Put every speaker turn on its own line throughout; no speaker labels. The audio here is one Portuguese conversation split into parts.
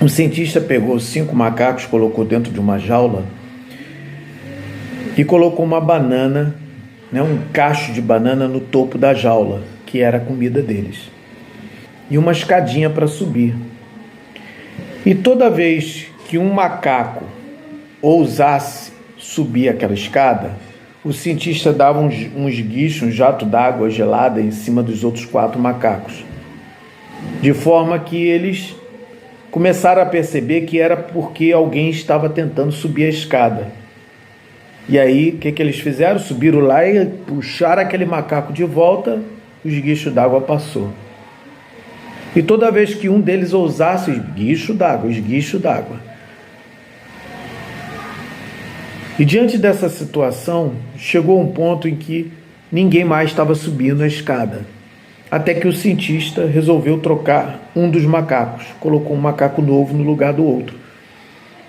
Um cientista pegou 5 macacos, colocou dentro de uma jaula e colocou uma banana, um cacho de banana no topo da jaula, que era a comida deles, e uma escadinha para subir. E toda vez que um macaco ousasse subir aquela escada, o cientista dava um esguicho, um jato d'água gelada em cima dos outros 4 macacos, de forma que eles começaram a perceber que era porque alguém estava tentando subir a escada. E aí, o que eles fizeram? Subiram lá e puxaram aquele macaco de volta, o esguicho d'água passou. E toda vez que um deles ousasse, esguicho d'água. E diante dessa situação, chegou um ponto em que ninguém mais estava subindo a escada. Até que o cientista resolveu trocar um dos macacos, colocou um macaco novo no lugar do outro.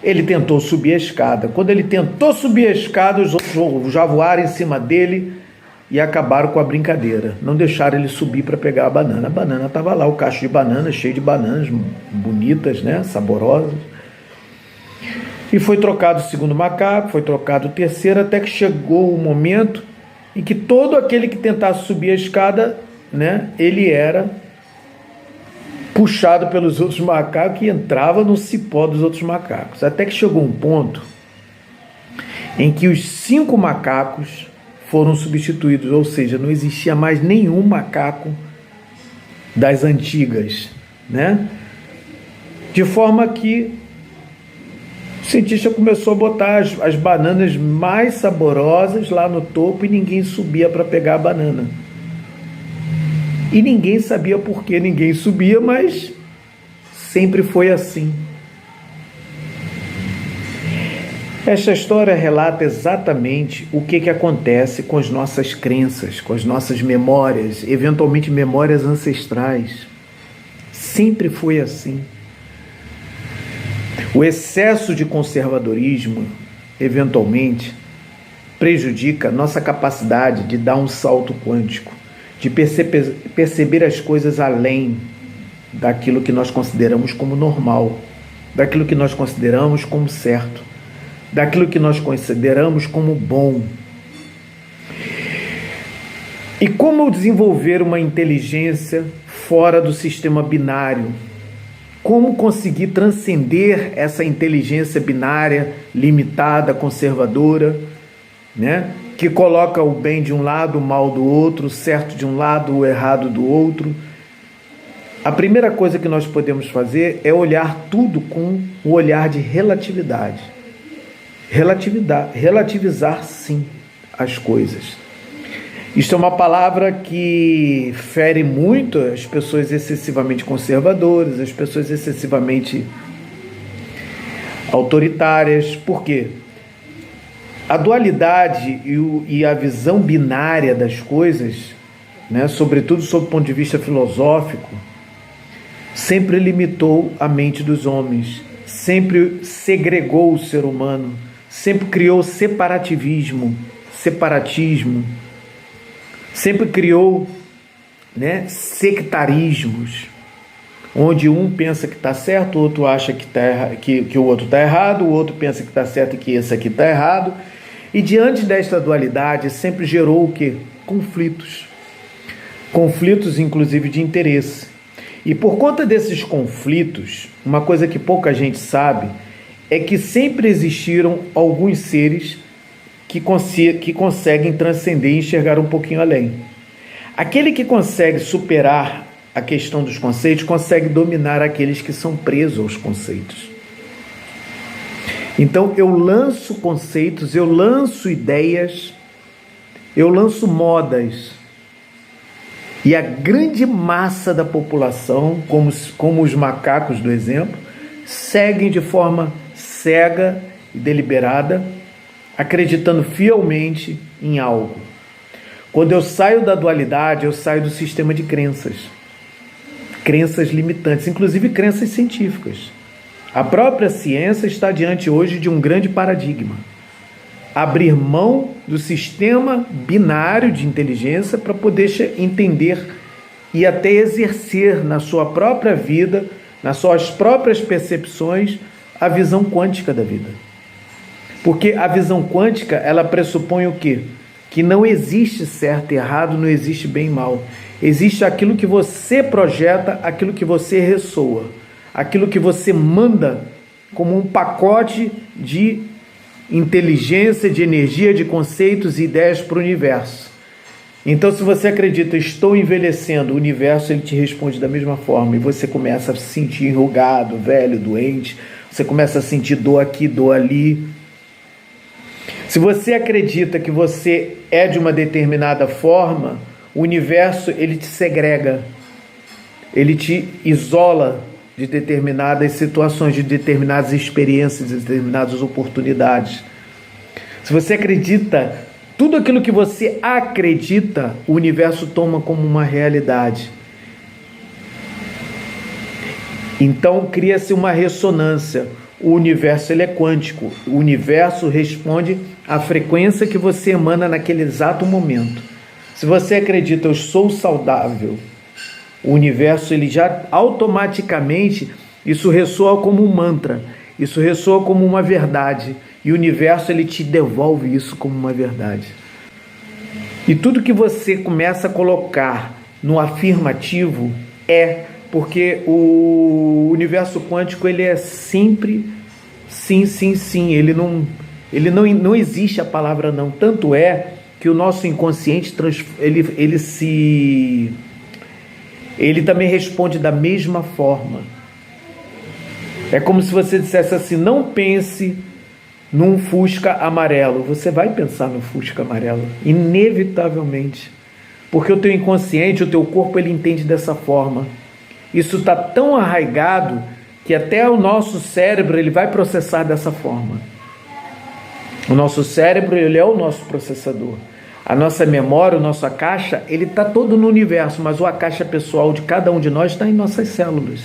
Ele tentou subir a escada. Quando ele tentou subir a escada, os outros já voaram em cima dele e acabaram com a brincadeira. Não deixaram ele subir para pegar a banana. A banana estava lá, o cacho de banana, cheio de bananas bonitas, saborosas. E foi trocado o segundo macaco, foi trocado o terceiro, até que chegou o momento em que todo aquele que tentasse subir a escada, ele era puxado pelos outros macacos e entrava no cipó dos outros macacos. Até que chegou um ponto em que os 5 macacos foram substituídos, ou seja, não existia mais nenhum macaco das antigas, De forma que o cientista começou a botar as bananas mais saborosas lá no topo e ninguém subia para pegar a banana. E ninguém sabia por que ninguém subia, mas sempre foi assim. Esta história relata exatamente o que acontece com as nossas crenças, com as nossas memórias, eventualmente memórias ancestrais. Sempre foi assim. O excesso de conservadorismo, eventualmente, prejudica nossa capacidade de dar um salto quântico, de perceber as coisas além daquilo que nós consideramos como normal, daquilo que nós consideramos como certo, daquilo que nós consideramos como bom. E como desenvolver uma inteligência fora do sistema binário? Como conseguir transcender essa inteligência binária, limitada, conservadora, que coloca o bem de um lado, o mal do outro, o certo de um lado, o errado do outro? A primeira coisa que nós podemos fazer é olhar tudo com o olhar de relatividade. Relativizar, sim, as coisas. Isto é uma palavra que fere muito as pessoas excessivamente conservadoras, as pessoas excessivamente autoritárias. Por quê? A dualidade e a visão binária das coisas, sobretudo sob o ponto de vista filosófico, sempre limitou a mente dos homens, sempre segregou o ser humano, sempre criou separatismo, sempre criou sectarismos, onde um pensa que está certo, o outro acha que o outro está errado, o outro pensa que está certo e que esse aqui está errado. E diante desta dualidade sempre gerou o quê? Conflitos. Conflitos, inclusive, de interesse. E por conta desses conflitos, uma coisa que pouca gente sabe é que sempre existiram alguns seres que conseguem transcender e enxergar um pouquinho além. Aquele que consegue superar a questão dos conceitos consegue dominar aqueles que são presos aos conceitos. Então eu lanço conceitos, eu lanço ideias, eu lanço modas, e a grande massa da população, como os macacos do exemplo, seguem de forma cega e deliberada, acreditando fielmente em algo. Quando eu saio da dualidade, eu saio do sistema de crenças limitantes, inclusive crenças científicas. A própria ciência está diante hoje de um grande paradigma. Abrir mão do sistema binário de inteligência para poder entender e até exercer na sua própria vida nas suas próprias percepções, a visão quântica da vida. Porque a visão quântica, ela pressupõe o quê? Que não existe certo e errado, não existe bem e mal. Existe aquilo que você projeta, aquilo que você ressoa, aquilo que você manda como um pacote de inteligência, de energia, de conceitos e ideias para o universo. Então, se você acredita, estou envelhecendo, o universo ele te responde da mesma forma, e você começa a se sentir enrugado, velho, doente, você começa a sentir dor aqui, dor ali. Se você acredita que você é de uma determinada forma, o universo ele te segrega, ele te isola de determinadas situações, de determinadas experiências, de determinadas oportunidades. Se você acredita, tudo aquilo que você acredita, o universo toma como uma realidade. Então cria-se uma ressonância. O universo ele é quântico. O universo responde à frequência que você emana naquele exato momento. Se você acredita, eu sou saudável, o universo ele já automaticamente, isso ressoa como um mantra, isso ressoa como uma verdade, e o universo ele te devolve isso como uma verdade. E tudo que você começa a colocar no afirmativo porque o universo quântico ele é sempre sim, sim, sim, não existe a palavra não, tanto é que o nosso inconsciente ele também responde da mesma forma. É como se você dissesse assim, não pense num Fusca amarelo. Você vai pensar no Fusca amarelo, inevitavelmente, porque o teu inconsciente, o teu corpo, ele entende dessa forma. Isso está tão arraigado que até o nosso cérebro ele vai processar dessa forma. O nosso cérebro ele é o nosso processador. A nossa memória, a nossa caixa, ele está todo no universo, mas a caixa pessoal de cada um de nós está em nossas células.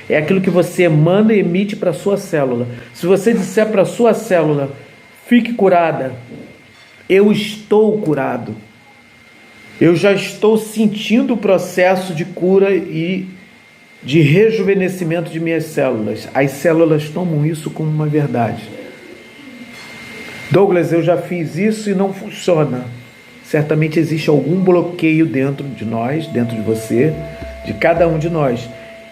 É aquilo que você emana e emite para a sua célula. Se você disser para a sua célula, fique curada, eu estou curado. Eu já estou sentindo o processo de cura e de rejuvenescimento de minhas células. As células tomam isso como uma verdade. Douglas, eu já fiz isso e não funciona. Certamente existe algum bloqueio dentro de nós, dentro de você, de cada um de nós.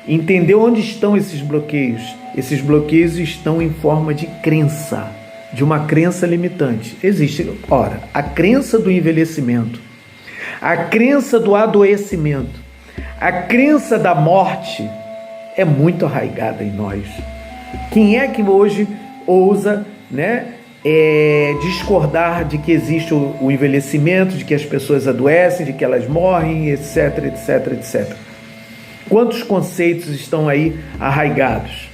Entender onde estão esses bloqueios? Esses bloqueios estão em forma de crença, de uma crença limitante. Existe, ora, a crença do envelhecimento, a crença do adoecimento, a crença da morte é muito arraigada em nós. Quem é que hoje ousa, discordar de que existe o envelhecimento, de que as pessoas adoecem, de que elas morrem, etc, etc, etc. Quantos conceitos estão aí arraigados?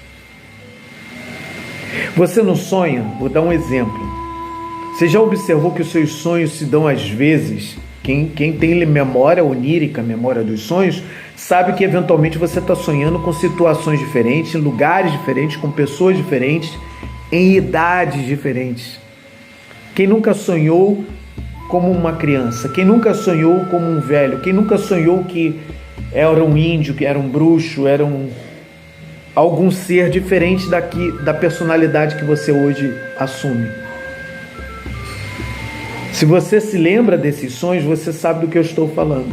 Você não sonha? Vou dar um exemplo. Você já observou que os seus sonhos se dão às vezes? Quem tem memória onírica, memória dos sonhos, sabe que eventualmente você está sonhando com situações diferentes, em lugares diferentes, com pessoas diferentes, em idades diferentes. Quem nunca sonhou como uma criança? Quem nunca sonhou como um velho? Quem nunca sonhou que era um índio, que era um bruxo, era algum ser diferente da personalidade que você hoje assume? Se você se lembra desses sonhos, você sabe do que eu estou falando.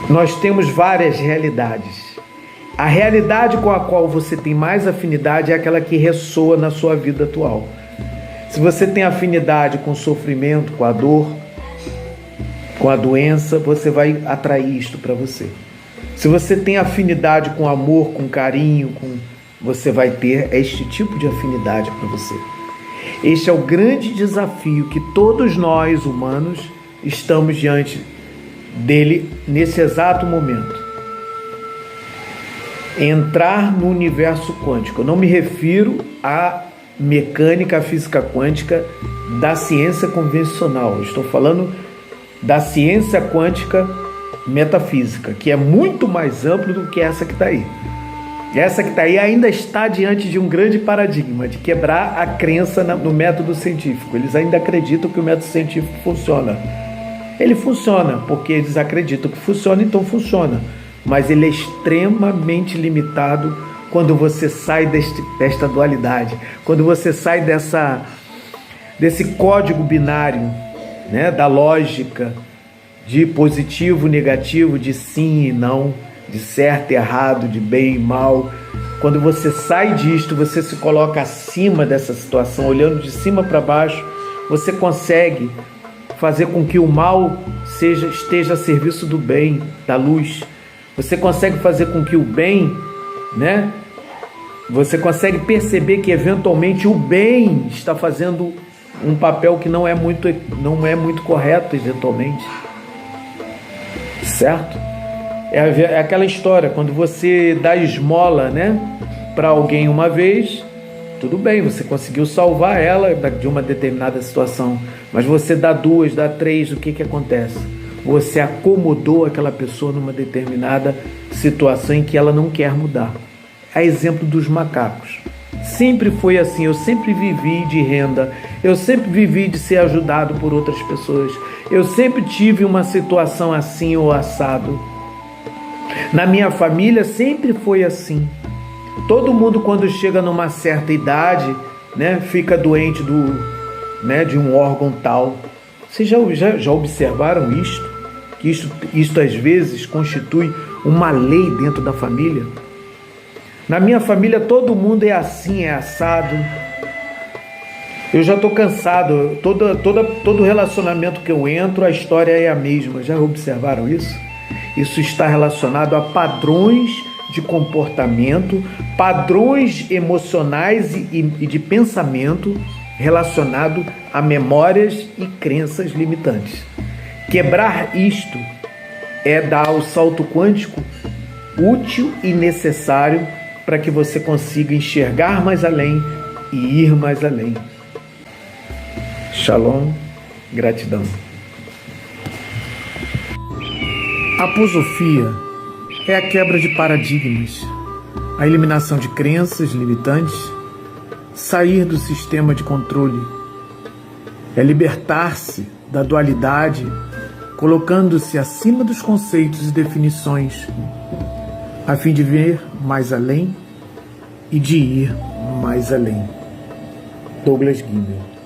Nós temos várias realidades. A realidade com a qual você tem mais afinidade é aquela que ressoa na sua vida atual. Se você tem afinidade com o sofrimento, com a dor, com a doença, você vai atrair isto para você. Se você tem afinidade com amor, com carinho, você vai ter este tipo de afinidade para você. Este é o grande desafio que todos nós, humanos, estamos diante dele nesse exato momento. Entrar no universo quântico. Eu não me refiro à mecânica, à física quântica da ciência convencional. Eu estou falando da ciência quântica metafísica, que é muito mais amplo do que essa que está aí. Essa que está aí ainda está diante de um grande paradigma, de quebrar a crença no método científico. Eles ainda acreditam que o método científico funciona. Ele funciona, porque eles acreditam que funciona, então funciona. Mas ele é extremamente limitado quando você sai desta dualidade, quando você sai desse código binário, né, da lógica de positivo e negativo, de sim e não, de certo e errado, de bem e mal. Quando você sai disto, você se coloca acima dessa situação, olhando de cima para baixo, você consegue fazer com que o mal esteja a serviço do bem, da luz. Você consegue fazer com que o bem, né? Você consegue perceber que eventualmente o bem está fazendo um papel que não é muito correto, eventualmente. Certo? É aquela história, quando você dá esmola, né, para alguém uma vez, tudo bem, você conseguiu salvar ela de uma determinada situação, mas você dá duas, dá três, o que acontece? Você acomodou aquela pessoa numa determinada situação em que ela não quer mudar. É exemplo dos macacos. Sempre foi assim, eu sempre vivi de renda, eu sempre vivi de ser ajudado por outras pessoas, eu sempre tive uma situação assim ou assado. Na minha família sempre foi assim. Todo mundo, quando chega numa certa idade, né, fica doente de um órgão tal. Vocês já observaram isto? Que isto às vezes constitui uma lei dentro da família? Na minha família todo mundo é assim, é assado. Eu já estou cansado. Todo relacionamento que eu entro, a história é a mesma. Já observaram isso? Isso está relacionado a padrões de comportamento, padrões emocionais e de pensamento relacionado a memórias e crenças limitantes. Quebrar isto é dar o salto quântico útil e necessário para que você consiga enxergar mais além e ir mais além. Shalom, gratidão. A posofia é a quebra de paradigmas, a eliminação de crenças limitantes, sair do sistema de controle. É libertar-se da dualidade, colocando-se acima dos conceitos e definições, a fim de ver mais além e de ir mais além. Douglas Guimel.